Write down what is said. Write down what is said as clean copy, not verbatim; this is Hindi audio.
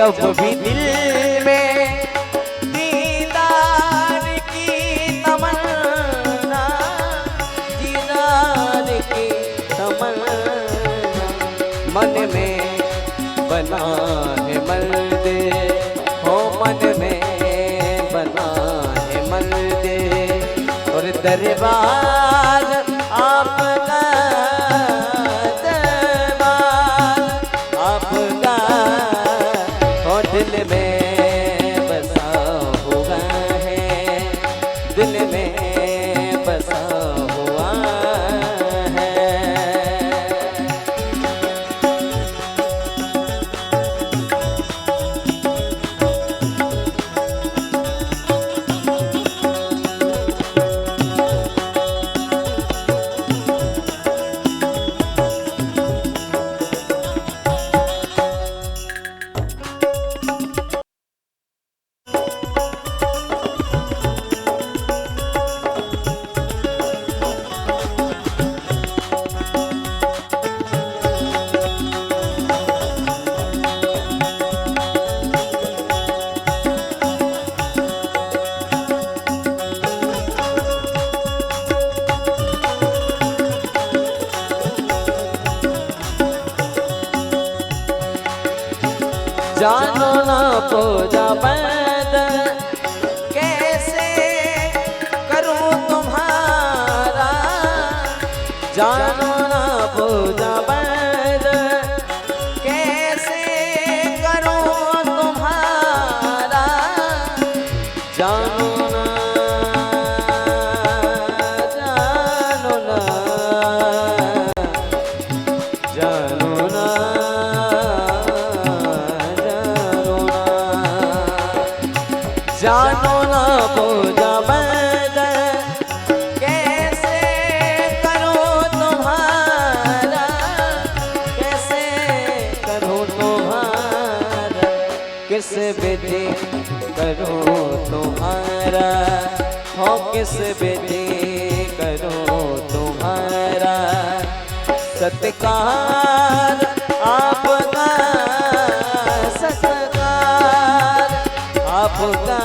जब भी दिल में दीदार की तमन्ना, दीदार की तमन्ना, मन में बना है मंदिर, हो मन में बना है मंदिर, और दरबार आपका, दरबार आपका, और दिल में बसा हुआ है, दिल में बसा हुआ है। जानो ना पूजा बदन कैसे करूं तुम्हारा, जानो ना पूजा बदन कैसे करूं तुम्हारा, जानो ना, जानो ना, जानो ना, जानो ना पूजा बदन कैसे करूं तुम्हारा, कैसे करूं तुम्हारा, किस विधि करूं तुम्हारा, हो किस विधि करूं तुम्हारा, सत्कार आपका, सत्कार आपका,